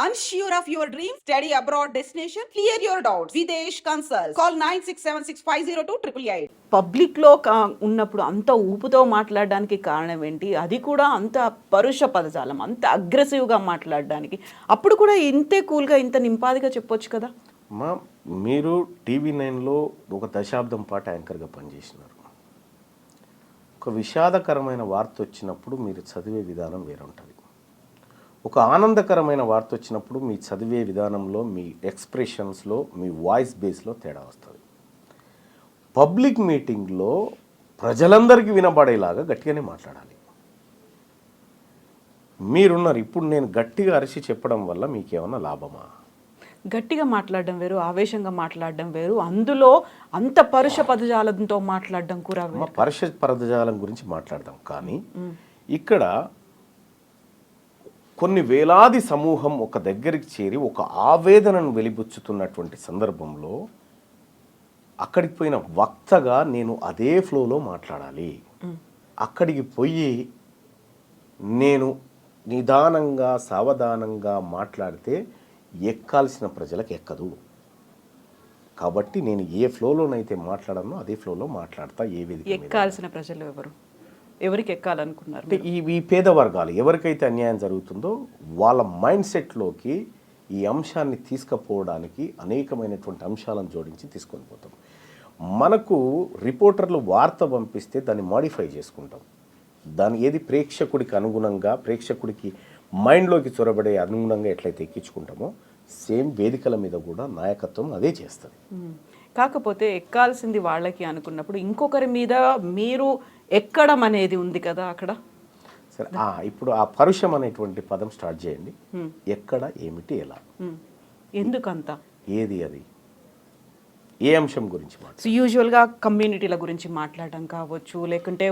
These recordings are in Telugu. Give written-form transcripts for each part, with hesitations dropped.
Unsure of your dream? Study abroad destination? Clear your doubts. Videsh Consult. Call 9676502888. పబ్లిక్లో ఉన్నప్పుడు అంత ఊపుతో మాట్లాడడానికి కారణం ఏంటి? అది కూడా అంత పరుష పదజాలం, అంత అగ్రెసివ్గా మాట్లాడడానికి. అప్పుడు కూడా ఇంతే కూల్గా, ఇంత నింపాదిగా చెప్పొచ్చు కదా. మీరు TV9లో ఒక దశాబ్దం పాటు యాంకర్గా పనిచేసినారు. ఒక విషాదకరమైన వార్త వచ్చినప్పుడు మీరు చదివే విధానం వేరే ఉంటుంది. ఒక ఆనందకరమైన వార్త వచ్చినప్పుడు మీ చదివే విధానంలో, మీ ఎక్స్ప్రెషన్స్లో, మీ వాయిస్ బేస్లో తేడా వస్తుంది. పబ్లిక్ మీటింగ్లో ప్రజలందరికీ వినబడేలాగా గట్టిగానే మాట్లాడాలి. మీరున్నారు. ఇప్పుడు నేను గట్టిగా అరిచి చెప్పడం వల్ల మీకేమన్నా లాభమా? గట్టిగా మాట్లాడడం వేరు, ఆవేశంగా మాట్లాడడం వేరు, అందులో అంత పరుష పదజాలంతో మాట్లాడడం కూడా వేరు. పరుష పదజాలం గురించి మాట్లాడదాం, కానీ ఇక్కడ కొన్ని వేలాది సమూహం ఒక దగ్గరికి చేరి ఒక ఆవేదనను వెలిబుచ్చుతున్నటువంటి సందర్భంలో అక్కడికి పోయిన వక్తగా నేను అదే ఫ్లోలో మాట్లాడాలి. అక్కడికి పోయి నేను నిదానంగా, సావధానంగా మాట్లాడితే ఎక్కాల్సిన ప్రజలకు ఎక్కదు. కాబట్టి నేను ఏ ఫ్లోలోనైతే మాట్లాడానో అదే ఫ్లోలో మాట్లాడతా. ఏ విధంగా ఎక్కాల్సిన ప్రజలు ఎవరికి ఎక్కాలనుకున్నారు? అంటే ఈ పేద వర్గాలు ఎవరికైతే అన్యాయం జరుగుతుందో వాళ్ళ మైండ్ సెట్లోకి ఈ అంశాన్ని తీసుకుపోవడానికి అనేకమైనటువంటి అంశాలను జోడించి తీసుకొని పోతాం. మనకు రిపోర్టర్లు వార్త పంపిస్తే దాన్ని మాడిఫై చేసుకుంటాం. దాని ఏది ప్రేక్షకుడికి అనుగుణంగా, ప్రేక్షకుడికి మైండ్లోకి చొరబడే అనుగుణంగా ఎట్లయితే ఎక్కించుకుంటామో సేమ్ వేదికల మీద కూడా నాయకత్వం అదే చేస్తుంది. కాకపోతే ఎక్కాల్సింది వాళ్ళకి అనుకున్నప్పుడు ఇంకొకరి మీద మీరు ఎక్కడం అనేది ఉంది కదా అక్కడ. సరే, ఇప్పుడు ఆ పరుషం అనేటువంటి పదం స్టార్ట్ చేయండి. ఎక్కడ, ఏమిటి, ఎలా, ఎందుకంత, ఏది, అది ఏ అంశం గురించి మాట్లాడు? యూజువల్గా కమ్యూనిటీల గురించి మాట్లాడడం కావచ్చు, లేకుంటే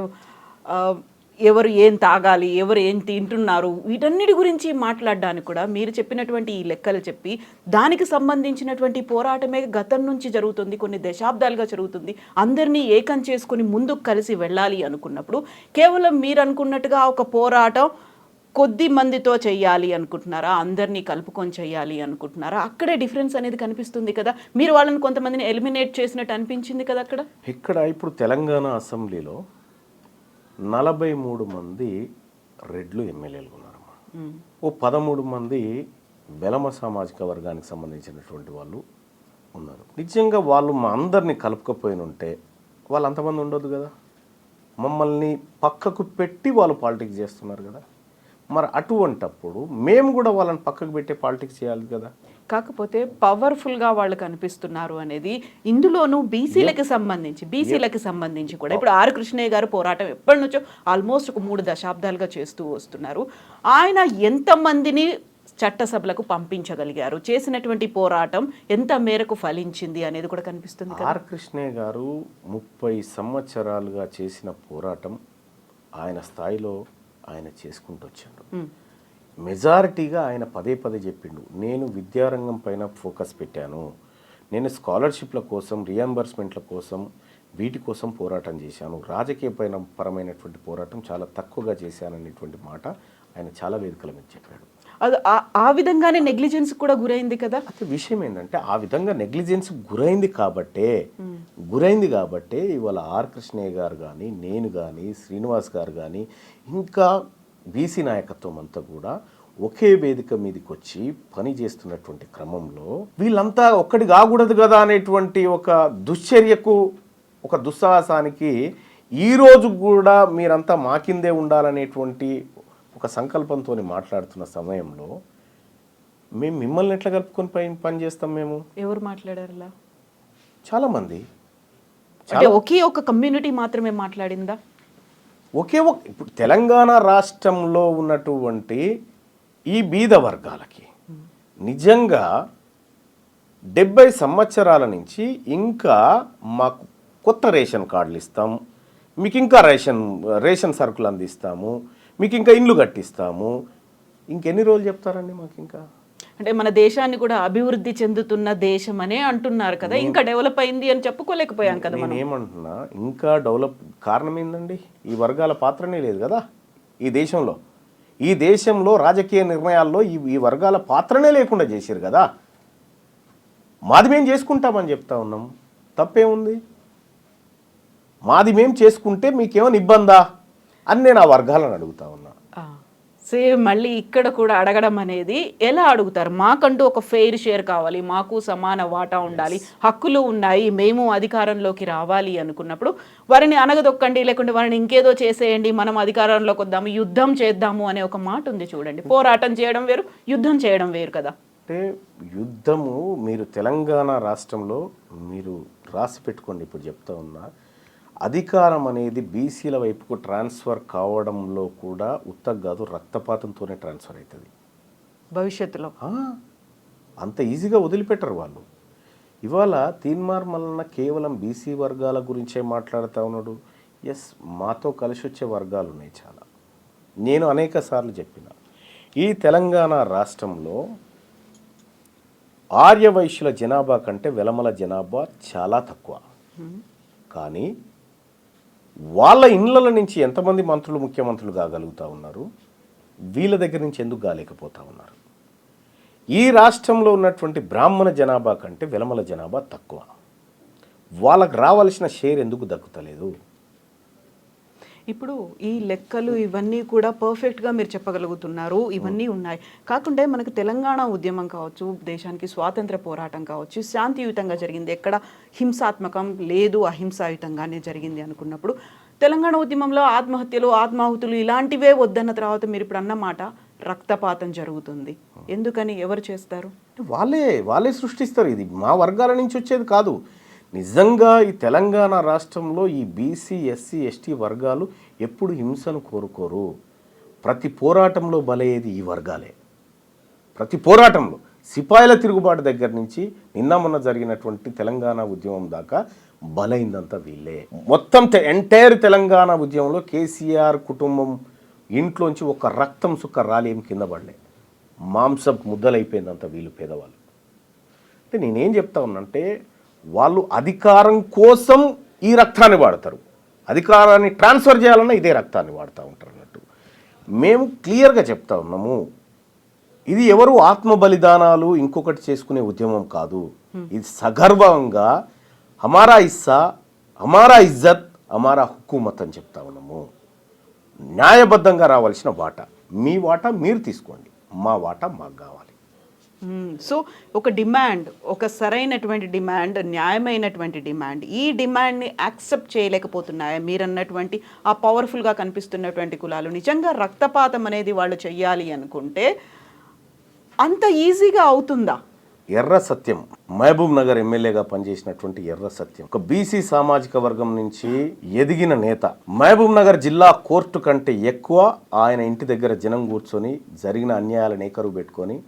ఎవరు ఏం తాగాలి, ఎవరు ఏం తింటున్నారు, వీటన్నిటి గురించి మాట్లాడడానికి కూడా మీరు చెప్పినటువంటి ఈ లెక్కలు చెప్పి దానికి సంబంధించినటువంటి పోరాటమే గతం నుంచి జరుగుతుంది, కొన్ని దశాబ్దాలుగా జరుగుతుంది. అందరినీ ఏకం చేసుకుని ముందుకు కలిసి వెళ్ళాలి అనుకున్నప్పుడు కేవలం మీరు అనుకున్నట్టుగా ఒక పోరాటం కొద్ది మందితో చెయ్యాలి అనుకుంటున్నారా, అందరినీ కలుపుకొని చెయ్యాలి అనుకుంటున్నారా? అక్కడే డిఫరెన్స్ అనేది కనిపిస్తుంది కదా. మీరు వాళ్ళని కొంతమందిని ఎలిమినేట్ చేసినట్టు అనిపించింది కదా అక్కడ. ఇక్కడ ఇప్పుడు తెలంగాణ అసెంబ్లీలో 43 మంది రెడ్లు ఎమ్మెల్యేలు ఉన్నారమ్మా. ఓ 13 మంది వెలమ సామాజిక వర్గానికి సంబంధించినటువంటి వాళ్ళు ఉన్నారు. నిజంగా వాళ్ళు మా అందరినీ కలుపుకపోయిన ఉంటే వాళ్ళు అంతమంది ఉండొద్దు కదా. మమ్మల్ని పక్కకు పెట్టి వాళ్ళు పాలిటిక్స్ చేస్తున్నారు కదా. మరి అటువంటప్పుడు మేము కూడా వాళ్ళని పక్కకు పెట్టే పాలిటిక్స్ చేయాలి కదా. కాకపోతే పవర్ఫుల్గా వాళ్ళు కనిపిస్తున్నారు అనేది ఇందులోనూ బీసీలకు సంబంధించి కూడా ఇప్పుడు ఆర్ కృష్ణయ్య గారు పోరాటం ఎప్పటి నుంచో ఆల్మోస్ట్ ఒక 3 దశాబ్దాలుగా చేస్తూ వస్తున్నారు. ఆయన ఎంతమందిని చట్టసభలకు పంపించగలిగారు, చేసినటువంటి పోరాటం ఎంత మేరకు ఫలించింది అనేది కూడా కనిపిస్తుంది. ఆర్ కృష్ణయ్య గారు 30 సంవత్సరాలుగా చేసిన పోరాటం ఆయన స్థాయిలో ఆయన చేసుకుంటూ వచ్చాడు. మెజారిటీగా ఆయన పదే చెప్పిండు, నేను విద్యారంగం పైన ఫోకస్ పెట్టాను, నేను స్కాలర్షిప్ల కోసం, రియంబర్స్మెంట్ల కోసం, వీటి కోసం పోరాటం చేశాను, రాజకీయ పరమైనటువంటి పోరాటం చాలా తక్కువగా చేశాననేటువంటి మాట ఆయన చాలా వేదికల మీద చెప్పాడు. అది ఆ విధంగానే నెగ్లిజెన్స్ కూడా గురైంది కదా. అయితే విషయం ఏంటంటే ఆ విధంగా నెగ్లిజెన్స్ గురైంది కాబట్టే ఇవాళ ఆర్ కృష్ణయ్య గారు కానీ, నేను కానీ, శ్రీనివాస్ గారు కానీ, ఇంకా బీసీ నాయకత్వం అంతా కూడా ఒకే వేదిక మీదకి వచ్చి పని చేస్తున్నటువంటి క్రమంలో వీళ్ళంతా ఒక్కటి కాకూడదు కదా అనేటువంటి ఒక దుశ్చర్యకు, ఒక దుస్సాహసానికి ఈరోజు కూడా మీరంతా మా కిందే ఉండాలనేటువంటి ఒక సంకల్పంతో మాట్లాడుతున్న సమయంలో మేము మిమ్మల్ని ఎట్లా కలుపుకొని పని చేస్తాం? మేము ఎవరు మాట్లాడారు? చాలామంది. ఒకే ఒక కమ్యూనిటీ మాత్రమే మాట్లాడిందా? ఇప్పుడు తెలంగాణ రాష్ట్రంలో ఉన్నటువంటి ఈ బీద వర్గాలకి నిజంగా 70 సంవత్సరాల నుంచి ఇంకా మాకు కొత్త రేషన్ కార్డులు ఇస్తాం, మీకు ఇంకా రేషన్ సరుకులు అందిస్తాము, మీకు ఇంకా ఇండ్లు కట్టిస్తాము, ఇంకెన్ని రోజులు చెప్తారండి మాకు? ఇంకా అంటే మన దేశాన్ని కూడా అభివృద్ధి చెందుతున్న దేశం అనే అంటున్నారు కదా, ఇంకా డెవలప్ అయింది అని చెప్పుకోలేకపోయాం కదా. నేను ఏమంటున్నా, ఇంకా డెవలప్ కారణం ఏందండి? ఈ వర్గాల పాత్రనే లేదు కదా ఈ దేశంలో. ఈ దేశంలో రాజకీయ నిర్ణయాల్లో ఈ వర్గాల పాత్రనే లేకుండా చేశారు కదా. మాది మేము చేసుకుంటామని చెప్తా ఉన్నాం, తప్పేముంది? మాది మేము చేసుకుంటే మీకేమైనా ఇబ్బందా అని నేను ఆ వర్గాలను అడుగుతా ఉన్నా. సేమ్ మళ్ళీ ఇక్కడ కూడా అడగడం అనేది ఎలా అడుగుతారు? మాకంటూ ఒక ఫెయిర్ షేర్ కావాలి, మాకు సమాన వాటా ఉండాలి, హక్కులు ఉన్నాయి, మేము అధికారంలోకి రావాలి అనుకున్నప్పుడు వారిని అనగదొక్కండి, లేకుంటే వారిని ఇంకేదో చేసేయండి, మనం అధికారంలోకి వద్దాము, యుద్ధం చేద్దాము అనే ఒక మాట ఉంది చూడండి. పోరాటం చేయడం వేరు, యుద్ధం చేయడం వేరు కదా. అంటే యుద్ధము మీరు తెలంగాణ రాష్ట్రంలో మీరు రాసి పెట్టుకోండి. ఇప్పుడు చెప్తా ఉన్నా, అధికారం అనేది బీసీల వైపుకు ట్రాన్స్ఫర్ కావడంలో కూడా కాదు, రక్తపాతంతోనే ట్రాన్స్ఫర్ అవుతుంది భవిష్యత్తులో. అంత ఈజీగా వదిలిపెట్టరు వాళ్ళు. ఇవాళ తీన్మార్ మల్లన్న కేవలం బీసీ వర్గాల గురించే మాట్లాడుతూ ఉన్నాడు. ఎస్, మాతో కలిసి వచ్చే వర్గాలు ఉన్నాయి చాలా. నేను అనేక సార్లు చెప్పిన, ఈ తెలంగాణ రాష్ట్రంలో ఆర్యవైశ్యుల జనాభా కంటే వెలమల జనాభా చాలా తక్కువ. కానీ వాళ్ళ ఇళ్ళ నుంచి ఎంతమంది మంత్రులు ముఖ్యమంత్రులు కాగలుగుతూ ఉన్నారు, వీళ్ళ దగ్గర నుంచి ఎందుకు కాలేకపోతూ ఉన్నారు? ఈ రాష్ట్రంలో ఉన్నటువంటి బ్రాహ్మణ జనాభా కంటే వెలమల జనాభా తక్కువ. వాళ్ళకు రావాల్సిన షేర్ ఎందుకు దక్కుతలేదు? ఇప్పుడు ఈ లెక్కలు ఇవన్నీ కూడా పర్ఫెక్ట్గా మీరు చెప్పగలుగుతున్నారు, ఇవన్నీ ఉన్నాయి. కాకుండా మనకు తెలంగాణ ఉద్యమం కావచ్చు, దేశానికి స్వాతంత్ర పోరాటం కావచ్చు, శాంతియుతంగా జరిగింది, ఎక్కడ హింసాత్మకం లేదు, అహింసాయుతంగానే జరిగింది అనుకున్నప్పుడు తెలంగాణ ఉద్యమంలో ఆత్మహత్యలు, ఆత్మాహుతులు ఇలాంటివే వద్దన్న తర్వాత మీరు ఇప్పుడు అన్నమాట రక్తపాతం జరుగుతుంది. ఎందుకని? ఎవరు చేస్తారు? వాళ్ళే సృష్టిస్తారు. ఇది మా వర్గాల నుంచి వచ్చేది కాదు. నిజంగా ఈ తెలంగాణ రాష్ట్రంలో ఈ బీసీ, ఎస్సీ, ఎస్టీ వర్గాలు ఎప్పుడు హింసను కోరుకోరు. ప్రతి పోరాటంలో బలయ్యేది ఈ వర్గాలే. ప్రతి పోరాటంలో సిపాయిల తిరుగుబాటు దగ్గర నుంచి నిన్న మొన్న జరిగినటువంటి తెలంగాణ ఉద్యమం దాకా బలైందంతా వీళ్ళే. మొత్తం ఎంటైర్ తెలంగాణ ఉద్యమంలో కేసీఆర్ కుటుంబం ఇంట్లోంచి ఒక రక్తం సుక్క రాలి ఏం కింద పడలే. మాంసం ముద్దలైపోయిందంతా వీళ్ళు పేదవాళ్ళు. అంటే నేనేం చెప్తా ఉన్నానంటే, వాళ్ళు అధికారం కోసం ఈ రక్తాన్ని వాడతారు, అధికారాన్ని ట్రాన్స్ఫర్ చేయాలన్నా ఇదే రక్తాన్ని వాడుతూ ఉంటారు అన్నట్టు. మేము క్లియర్గా చెప్తా ఉన్నాము, ఇది ఎవరు ఆత్మ బలిదానాలు ఇంకొకటి చేసుకునే ఉద్యమం కాదు. ఇది సగర్వంగా హమారా ఇస్సా, హమారా ఇజ్జత్, హమారా హుకూమత్ అని చెప్తా ఉన్నాము. న్యాయబద్ధంగా రావాల్సిన వాటా మీ వాటా మీరు తీసుకోండి, మా వాటా మాకు కావాలి. సో ఒక డిమాండ్, ఒక సరైనటువంటి డిమాండ్, న్యాయమైనటువంటి డిమాండ్, ఈ డిమాండ్ని యాక్సెప్ట్ చేయలేకపోతున్నాయా మీరు అన్నటువంటి ఆ పవర్ఫుల్గా కనిపిస్తున్నటువంటి కులాలు? నిజంగా రక్తపాతం అనేది వాళ్ళు చెయ్యాలి అనుకుంటే అంత ఈజీగా అవుతుందా? ఎర్ర సత్యం మహబూబ్ నగర్ ఎమ్మెల్యేగా పనిచేసినటువంటి ఎర్ర సత్యం ఒక బీసీ సామాజిక వర్గం నుంచి ఎదిగిన నేత. మహబూబ్ నగర్ జిల్లా కోర్టు కంటే ఎక్కువ ఆయన ఇంటి దగ్గర జనం కూర్చొని జరిగిన అన్యాయాలను ఏకరువు పెట్టుకొని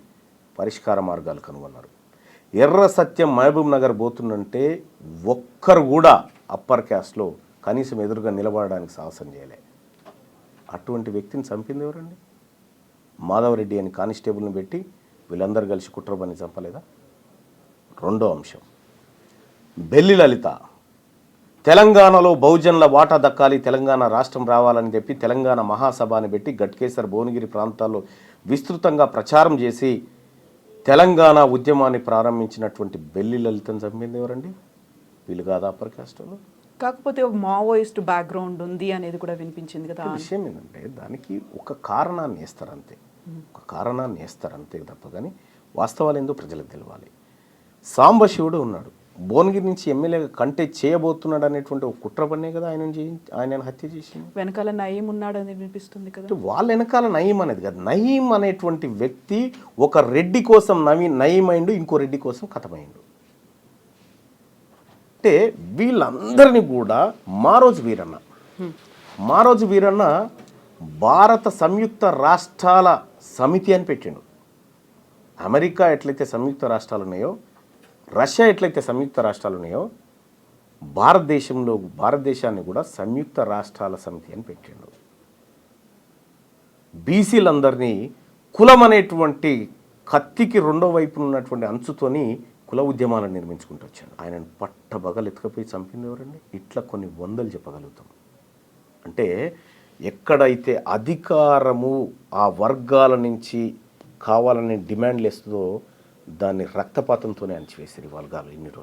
పరిష్కార మార్గాలు కనుగొన్నారు. ఎర్ర సత్యం మహబూబ్ నగర్ పోతుందంటే ఒక్కరు కూడా అప్పర్ క్యాస్ట్లో కనీసం ఎదురుగా నిలబడడానికి సాహసం చేయలే. అటువంటి వ్యక్తిని చంపింది ఎవరండి? మాధవరెడ్డి అని కానిస్టేబుల్ని పెట్టి వీళ్ళందరూ కలిసి కుట్రబని చంపలేదా? రెండో అంశం, బెల్లి లలిత తెలంగాణలో బహుజనుల వాటా దక్కాలి, తెలంగాణ రాష్ట్రం రావాలని చెప్పి తెలంగాణ మహాసభ అని పెట్టి గట్కేసర్, భువనగిరి ప్రాంతాల్లో విస్తృతంగా ప్రచారం చేసి తెలంగాణ ఉద్యమాన్ని ప్రారంభించినటువంటి బెల్లి లలితను చంపింది ఎవరండి? వీళ్ళు కాదా అప్పర్ కాస్ట్లో? కాకపోతే మావోయిస్ట్ బ్యాక్గ్రౌండ్ ఉంది అనేది కూడా వినిపించింది కదా. విషయం ఏంటంటే దానికి ఒక కారణాన్ని వేస్తారంతే, ఒక కారణాన్ని వేస్తారంతే తప్ప కానీ వాస్తవాలు ఏందో ప్రజలకు తెలవాలి. సాంబశివుడు ఉన్నాడు, భువనగిరి నుంచి ఎమ్మెల్యేగా కంటెస్ట్ చేయబోతున్నాడు అనేటువంటి ఒక కుట్ర పన్నే కదా ఆయన హత్య చేసింది. వెనకాల నయీం ఉన్నాడు అని వినిపిస్తుంది కదా. వాళ్ళ వెనకాల నయీం అనేది కదా. నయీం అనేటువంటి వ్యక్తి ఒక రెడ్డి కోసం నయీం అయిండు, ఇంకో రెడ్డి కోసం కథమైండు. అంటే వీళ్ళందరినీ కూడా మారోజు వీరన్న భారత సంయుక్త రాష్ట్రాల సమితి అని పెట్టిండు. అమెరికా ఎట్లయితే సంయుక్త రాష్ట్రాలు ఉన్నాయో, రష్యా ఎట్లయితే సంయుక్త రాష్ట్రాలు ఉన్నాయో, భారతదేశాన్ని కూడా సంయుక్త రాష్ట్రాల సమితి అని పెట్టిండు. బీసీలందరినీ కులం అనేటువంటి కత్తికి రెండో వైపున ఉన్నటువంటి అంచుతోని కుల ఉద్యమాలను నిర్మించుకుంటూ వచ్చాడు. ఆయనను పట్టబగలు ఎత్తుకపోయి చంపింది ఎవరండి? ఇట్లా కొన్ని వందలు చెప్పగలుగుతాం. అంటే ఎక్కడైతే అధికారము ఆ వర్గాల నుంచి కావాలని డిమాండ్లు వేస్తుందో దాన్ని రక్తపాతంతోనే అణచివేసారు ఈ వర్గాలు ఇన్ని రోజులు.